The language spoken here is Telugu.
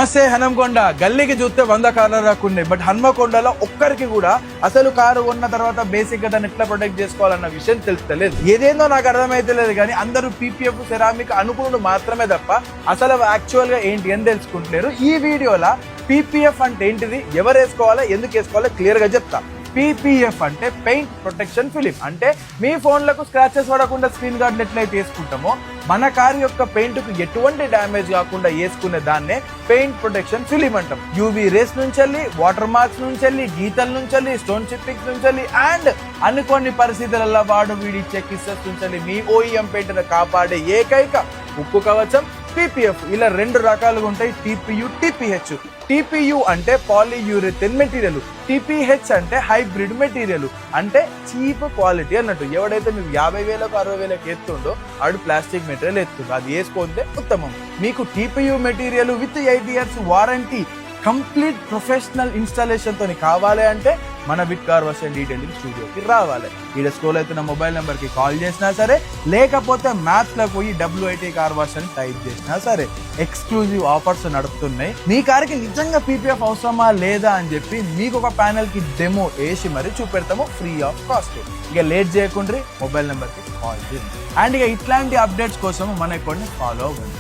నమస్తే హనంకొండ గల్లీకి చూస్తే 100 కార్లు రాకుండా బట్ హన్మకొండలో ఒక్కరికి కూడా అసలు కారు ఉన్న తర్వాత బేసిక్ గా దాన్ని ఎట్లా ప్రొటెక్ట్ చేసుకోవాలన్న విషయం తెలుస్తలేదు. ఏదేందో నాకు అర్థమైతే లేదు కానీ అందరూ పీపీఎఫ్ సెరామిక్ అనుకున్నాడు మాత్రమే తప్ప అసలు యాక్చువల్ గా ఏంటి అని తెలుసుకుంటున్నారు. ఈ వీడియోలో పీపీఎఫ్ అంటే ఏంటిది, ఎవరు వేసుకోవాలా, ఎందుకు వేసుకోవాలో క్లియర్ గా చెప్తా. పీపీఎఫ్ అంటే పెయింట్ ప్రొటెక్షన్ ఫిలిం. అంటే మీ ఫోన్లకు స్క్రాచెస్ పడకుండా స్క్రీన్ గార్డులు ఎట్లయితే వేసుకుంటామో మన కారు యొక్క పెయింట్ కు ఎటువంటి డ్యామేజ్ కాకుండా వేసుకునే దాన్నే పెయింట్ ప్రొటెక్షన్ ఫిలిం అంటాం. యూవీ రేస్ నుంచి, వాటర్ మార్క్స్ నుంచి, గీతల నుంచి, స్టోన్ చిప్పింగ్స్ నుంచి అండ్ అనుకోని పరిస్థితులలో వాడు వీడిచ్చే కిస్సెస్ నుంచి మీ ఓఈఎం పెయింట్ కాపాడే ఏకైక ఉక్కు కవచం పీపీఎఫ్. ఇలా 2 రకాలుగా ఉంటాయి, టీపీయు, టీపీహెచ్. టీపీయు అంటే పాలీయూరిథేన్ మెటీరియల్, టీపీహెచ్ అంటే హైబ్రిడ్ మెటీరియల్, అంటే చీప్ క్వాలిటీ అన్నట్టు. ఎవడైతే మీకు 50,000కు 60,000కి ఎత్తుండో ఆడు ప్లాస్టిక్ మెటీరియల్ ఎత్తుండో అది వేసుకుంటే ఉత్తమం. మీకు TPU material with 8 years warranty, complete professional installation తోని కావాలి అంటే మన with car wash and detailing స్టూడియోకి రావాలి. ఈడ స్క్రోల్ అవుతున్న మొబైల్ నెంబర్ కి కాల్ చేసినా సరే, లేకపోతే మ్యాప్స్ లో పోయి WIT కార్ వాష్ అని టైప్ చేసినా సరే. ఎక్స్క్లూజివ్ ఆఫర్స్ నడుపుతున్నాయి. మీ కార్కి నిజంగా పీపీఎఫ్ అవసరమా లేదా అని చెప్పి మీకు ఒక ప్యానెల్ కి డెమో వేసి మరి చూపెడతాము ఫ్రీ ఆఫ్ కాస్ట్. ఇక లేట్ చేయకుండా మొబైల్ నెంబర్ కి కాల్ చేయండి. అండ్ ఇక ఇట్లాంటి అప్డేట్స్ కోసం మన అకౌంట్ ని ఫాలో అవ్వండి.